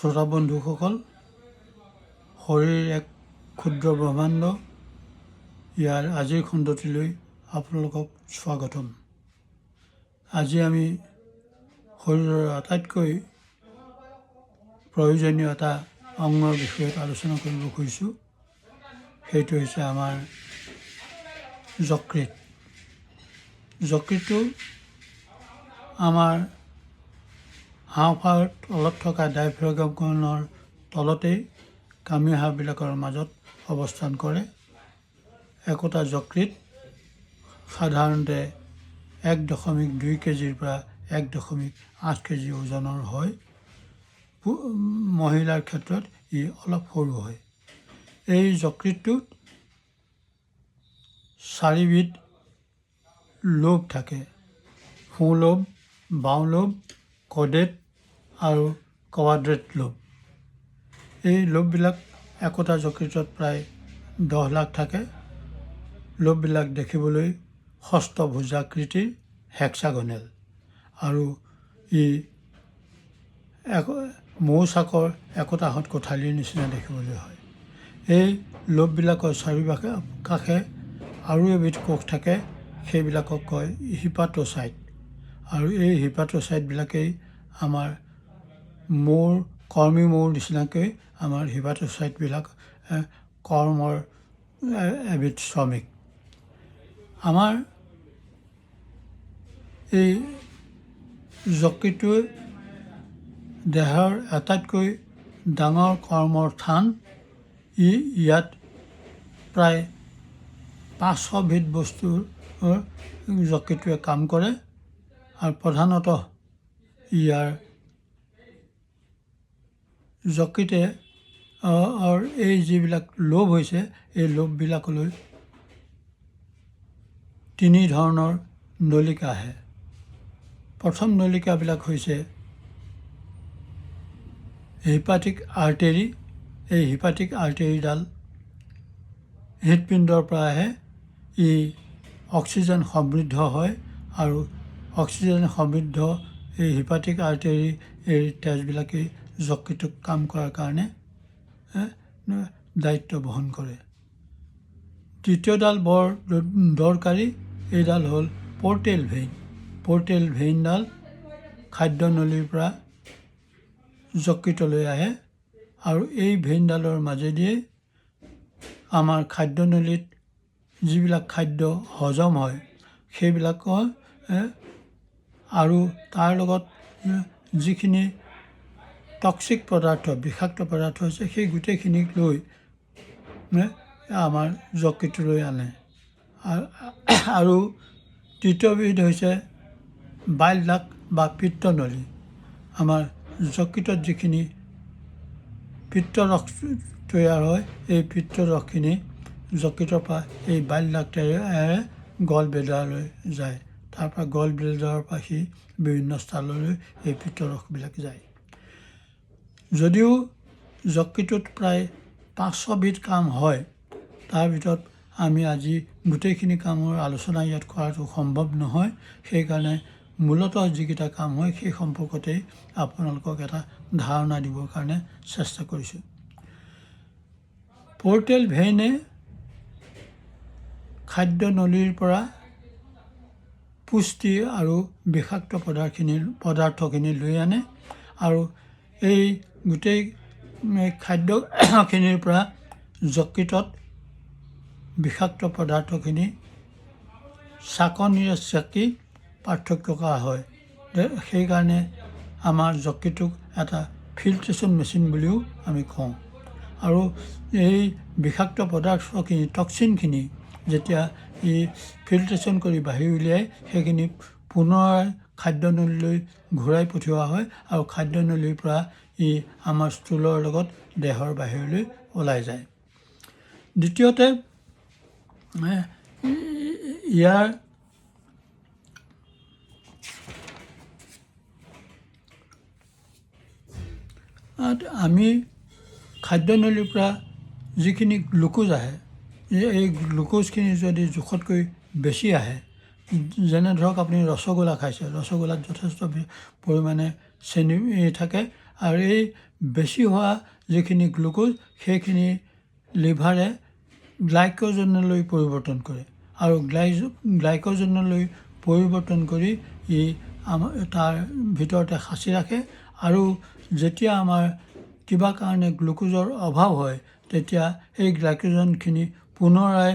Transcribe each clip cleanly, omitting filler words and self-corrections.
শ্ৰোতা বন্ধুসকল, শৰীৰ এক ক্ষুদ্ৰ ব্ৰহ্মাণ্ড ইয়াৰ আজিৰ খণ্ডটিলৈ আপোনালোকক স্বাগতম। আজি আমি শৰীৰৰ আটাইতকৈ প্ৰয়োজনীয় এটা অংগৰ বিষয়ে আলোচনা কৰিব খুজিছোঁ। সেইটো হৈছে আমাৰ যকৃত। যকৃতটো আমাৰ হাওঁফাওৰ তলত থকা ডায়ফ্ৰাগামখনৰ তলতেই কামিহাড়বিলাকৰ মাজত অৱস্থান কৰে। একোটা যকৃত সাধাৰণতে 1.2 কেজিৰ পৰা 1.8 কেজি ওজনৰ হয়। মহিলাৰ ক্ষেত্ৰত ই অলপ সৰু হয়। এই যকৃতটোত 4বিধ লোব থাকে: সোঁ লোব, বাওঁ লোব, কৰ্ডেট আৰু কোৱাড্ৰেট লোব। এই লোববিলাক একোটা যকৃতত প্ৰায় 10 লাখ থাকে। লোববিলাক দেখিবলৈ ষষ্ঠভুজাকৃতিৰ হেক্সাগনেল আৰু ই মৌচাকৰ একোটাহঁত কোঠালিৰ নিচিনা দেখিবলৈ হয়। এই লোববিলাকৰ চাৰিওকাষে আৰু এবিধ কোষ থাকে, সেইবিলাকক কয় হিপাটোচাইট। আৰু এই হিপাটোচাইটবিলাকেই আমাৰ কৰ্মী মৌৰ নিচিনাকৈ আমাৰ হিপাটোচাইটবিলাক কৰ্মৰ এবিধ শ্ৰমিক। আমাৰ এই যকৃতটোৱে দেহৰ আটাইতকৈ ডাঙৰ কৰ্মৰ স্থান। ইয়াত প্ৰায় 500বিধ বস্তুৰ যকৃতটোৱে কাম কৰে আৰু প্ৰধানতঃ ইয়াৰ যকৃতে এই যিবিলাক লোব হৈছে, এই লোববিলাকলৈ 3 ধৰণৰ নলিকা আহে। প্ৰথম নলিকাবিলাক হৈছে হিপাটিক আৰ্টেৰী। এই হিপাটিক আৰ্টেৰীডাল হৃদপিণ্ডৰ পৰা আহে। ই অক্সিজেন সমৃদ্ধ হয় আৰু অক্সিজেন সমৃদ্ধ এই হিপাটিক আৰ্টেৰী এই তেজবিলাকেই যকৃতক কাম কৰাৰ কাৰণে দায়িত্ব বহন কৰে। দ্বিতীয়ডাল বৰ দৰকাৰী, এইডাল হ'ল পৰ্টেল ভেইন। পৰ্টেল ভেইনডাল খাদ্যনলীৰ পৰা যকৃতলৈ আহে আৰু এই ভেইনডালৰ মাজেদিয়ে আমাৰ খাদ্যনলীত যিবিলাক খাদ্য হজম হয় সেইবিলাকৰ আৰু তাৰ লগত যিখিনি টক্সিক পদাৰ্থ, বিষাক্ত পদাৰ্থ আছে, সেই গোটেইখিনিক লৈ আমাৰ যকৃতলৈ আনে। আৰু তৃতীয়বিধ হৈছে বাইল ডাক্ট বা পিত্তনলী। আমাৰ যকৃতত যিখিনি পিত্তৰস তৈয়াৰ হয়, এই পিত্তৰসখিনি যকৃতৰ পৰা এই বাইল ডাক্টেৰে গল ব্লেডাৰলৈ যায়। তাৰপৰা গল ব্লেডাৰৰ পৰা সি বিভিন্ন স্থানলৈ এই পিত্তৰসবিলাক যায়। যদিও যকৃতত প্ৰায় 500বিধ কাম হয়, তাৰ ভিতৰত আমি আজি গোটেইখিনি কামৰ আলোচনা ইয়াত কৰাটো সম্ভৱ নহয়। সেইকাৰণে মূলতঃ যিকেইটা কাম হয় সেই সম্পৰ্কতেই আপোনালোকক এটা ধাৰণা দিবৰ কাৰণে চেষ্টা কৰিছোঁ। পৰ্টেল ভেইনে খাদ্যনলীৰ পৰা পুষ্টি আৰু বিষাক্ত পদাৰ্থখিনি লৈ আনে আৰু এই গোটেই খাদ্যখিনিৰ পৰা যকৃতত বিষাক্ত পদাৰ্থখিনি চাকনিৰে চেকি পাৰ্থক্য কৰা হয়। সেইকাৰণে আমাৰ যকৃতক এটা ফিল্ট্ৰেশ্যন মেচিন বুলিও আমি কওঁ। আৰু এই বিষাক্ত পদাৰ্থখিনি, টক্সিনখিনি যেতিয়া ই ফিল্ট্ৰেশ্যন কৰি বাহিৰ উলিয়াই, সেইখিনি পুনৰ খাদ্যনলীলৈ ঘূৰাই পঠিওৱা হয় আৰু খাদ্যনলীৰ পৰা ই আমাৰ ষ্টুলৰ লগত দেহৰ বাহিৰলৈ ওলাই যায়। দ্বিতীয়তে, ইয়াৰ আমি খাদ্যনলীৰ পৰা যিখিনি গ্লুক'জ আহে, এই গ্লুক'জখিনি যদি জোখতকৈ বেছি আহে, যেনে ধৰক আপুনি ৰসগোল্লা খাইছে, ৰসগোল্লাত যথেষ্ট পৰিমাণে চেনি থাকে আৰু এই বেছি হোৱা যিখিনি গ্লুক'জ সেইখিনি লিভাৰে গ্লাইক'জেনলৈ পৰিৱৰ্তন কৰে আৰু গ্লাইক'জেনলৈ পৰিৱৰ্তন কৰি ই তাৰ ভিতৰতে সাঁচি ৰাখে আৰু যেতিয়া আমাৰ কিবা কাৰণে গ্লুক'জৰ অভাৱ হয় তেতিয়া এই গ্লাইক'জেনখিনি পুনৰাই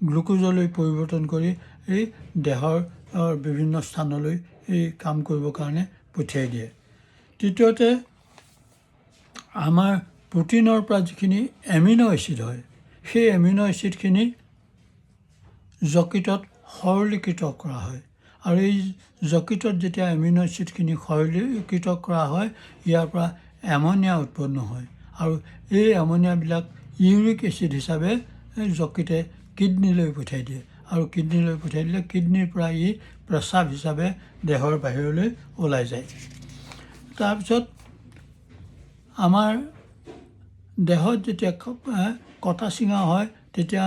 গ্লুক'জলৈ পৰিৱৰ্তন কৰি এই দেহৰ বিভিন্ন স্থানলৈ এই কাম কৰিবৰ কাৰণে পঠিয়াই দিয়ে। তৃতীয়তে আমাৰ প্ৰটিনৰ পৰা যিখিনি এমিন' এচিড হয় সেই এমিন' এচিডখিনি যকৃতত সৰলীকৃত কৰা হয় আৰু এই যকৃতত যেতিয়া এমিন' এচিডখিনি সৰলীকৃত কৰা হয় ইয়াৰ পৰা এমনিয়া উৎপন্ন হয় আৰু এই এমনিয়াবিলাক ইউৰিক এচিড হিচাপে যকৃতে কিডনীলৈ পঠিয়াই দিয়ে আৰু কিডনীলৈ পঠিয়াই দিলে কিডনীৰ পৰা ই প্ৰস্ৰাৱ হিচাপে দেহৰ বাহিৰলৈ ওলাই যায়। তাৰপিছত আমাৰ দেহত যেতিয়া কটা চিঙা হয় তেতিয়া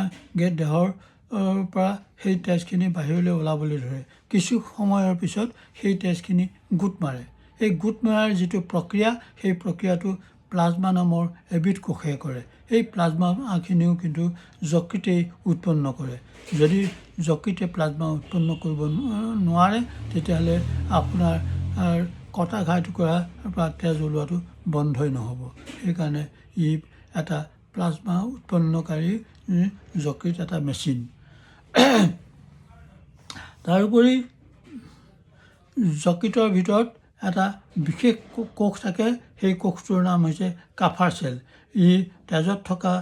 দেহৰ পৰা সেই তেজখিনি বাহিৰলৈ ওলাবলৈ ধৰে। কিছু সময়ৰ পিছত সেই তেজখিনি গোট মাৰে। এই গোট মৰাৰ যিটো প্ৰক্ৰিয়া সেই প্ৰক্ৰিয়াটো প্লাজমা নামৰ এবিধ কোষে কৰে। এই প্লাজমাখিনিও কিন্তু যকৃতেই উৎপন্ন কৰে। যদি যকৃতে প্লাজমা উৎপন্ন কৰিব নোৱাৰে তেতিয়াহ'লে আপোনাৰ কটা ঘাই টুকুৰাৰ পৰা তেজ ওলোৱাটো বন্ধই নহ'ব। সেইকাৰণে ই এটা প্লাজমা উৎপন্নকাৰী যকৃত এটা মেচিন। তাৰোপৰি যকৃতৰ ভিতৰত এটা বিশেষ কোষ থাকে, সেই কোষটোৰ নাম হৈছে কাফাৰ চেল। ই তেজত থকা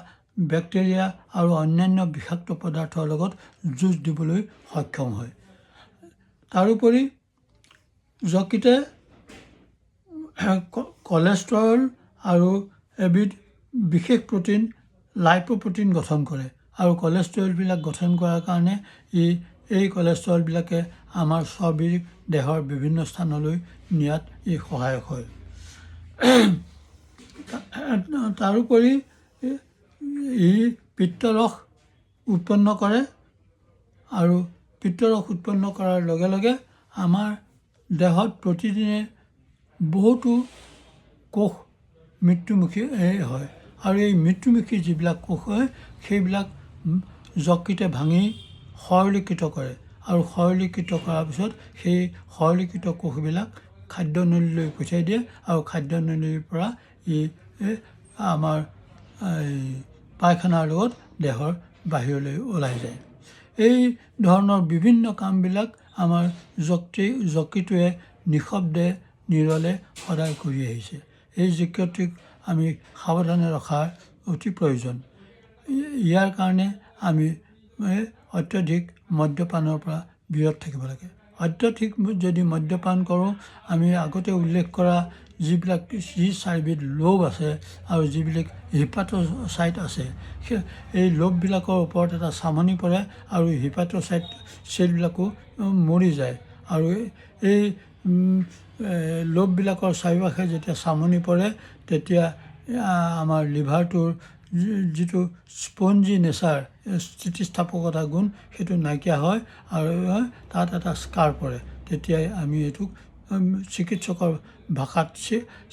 বেক্টেৰিয়া আৰু অন্যান্য বিষাক্ত পদাৰ্থৰ লগত যুঁজ দিবলৈ সক্ষম হয়। তাৰোপৰি যকৃতে কলেষ্ট্ৰল আৰু এবিধ বিশেষ প্ৰটিন লাইপ'প্ৰটিন গঠন কৰে আৰু কলেষ্ট্ৰলবিলাক গঠন কৰাৰ কাৰণে এই কলেষ্ট্ৰলবিলাকে আমাৰ চৰ্বিৰ দেহৰ বিভিন্ন স্থানলৈ নিয়াত ই সহায়ক হয়। তাৰোপৰি ই পিত্তৰস উৎপন্ন কৰে আৰু পিত্তৰস উৎপন্ন কৰাৰ লগে লগে আমাৰ দেহত প্ৰতিদিনে বহুতো কোষ মৃত্যুমুখী হয় আৰু এই মৃত্যুমুখী যিবিলাক কোষ হয় সেইবিলাক যকৃতে ভাঙি সৰলীকৃত কৰে আৰু সৰলীকৃত কৰাৰ পিছত সেই সৰলীকৃত কোষবিলাক খাদ্যনলীলৈ পঠিয়াই দিয়ে আৰু খাদ্যনলীৰ পৰা ই আমাৰ পায়খানাৰ লগত দেহৰ বাহিৰলৈ ওলাই যায়। এই ধৰণৰ বিভিন্ন কামবিলাক আমাৰ যকৃটোৱে নিঃশব্দে নিৰলে সদায় কৰি আহিছে। এই যকৃতক আমি সাৱধানে ৰখাৰ অতি প্ৰয়োজন। ইয়াৰ কাৰণে আমি অত্যধিক মদ্যপানৰ পৰা বিৰত থাকিব লাগে। অত্যধিক যদি মদ্যপান কৰোঁ আমি আগতে উল্লেখ কৰা যি 4বিধ লোভ আছে আৰু যিবিলাক হিপাট'চাইট আছে এই লোভবিলাকৰ ওপৰত এটা চামনি পৰে আৰু হিপাট'চাইট চেলবিলাকো মৰি যায় আৰু এই লোভবিলাকৰ চাৰিওকাষে যেতিয়া চামনি পৰে তেতিয়া আমাৰ লিভাৰটোৰ যিটো স্পঞ্জি নেচাৰ স্থিতিস্থাপকতা গুণ সেইটো নাইকিয়া হয় আৰু তাত এটা স্কাৰ পৰে। তেতিয়াই আমি এইটোক চিকিৎসকৰ ভাষাত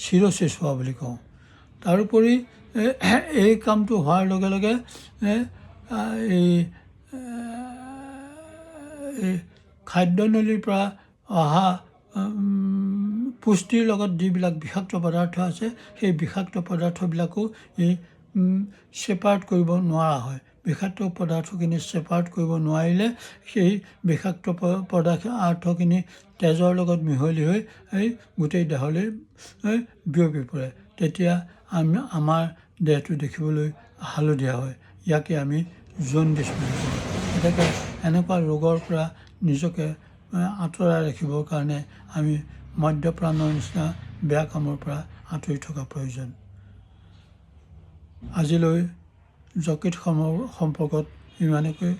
চিৰ'চিছ হোৱা বুলি কওঁ। তাৰোপৰি এই কামটো হোৱাৰ লগে লগে এই খাদ্যনলীৰ পৰা অহা পুষ্টিৰ লগত যিবিলাক বিষাক্ত পদাৰ্থ আছে সেই বিষাক্ত পদাৰ্থবিলাকো ই ছেপাৰেট কৰিব নোৱাৰা হয়। বিষাক্ত পদাৰ্থখিনি ছেপাৰেট কৰিব নোৱাৰিলে সেই বিষাক্ত পদাৰ্থখিনি তেজৰ লগত মিহলি হৈ গোটেই দেহলৈ বিয়পি পৰে। তেতিয়া আমাৰ দেহটো দেখিবলৈ হালধীয়া হয়। ইয়াকে আমি জণ্ডিছ বুলি কওঁ। গতিকে এনেকুৱা ৰোগৰ পৰা নিজকে আঁতৰাই ৰাখিবৰ কাৰণে আমি মদ্যপানৰ নিচিনা বেয়া কামৰ পৰা আঁতৰি থকা প্ৰয়োজন। আজিলৈ যকৃত সম্পৰ্কত ইমানকৈ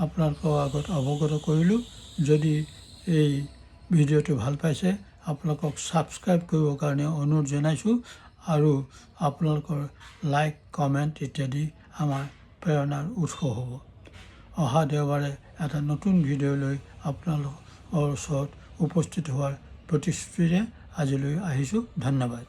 আপোনালোকৰ আগত অৱগত কৰিলোঁ। যদি এই ভিডিঅ'টো ভাল পাইছে আপোনালোকক ছাবস্ক্ৰাইব কৰিবৰ কাৰণে অনুৰোধ জনাইছোঁ আৰু আপোনালোকৰ লাইক কমেণ্ট ইত্যাদি আমাৰ প্ৰেৰণাৰ উৎস হ'ব। অহা দেওবাৰে এটা নতুন ভিডিঅ' লৈ আপোনালোকৰ ওচৰত উপস্থিত হোৱাৰ প্ৰতিশ্ৰুতিৰে আজিলৈ আহিছোঁ। ধন্যবাদ।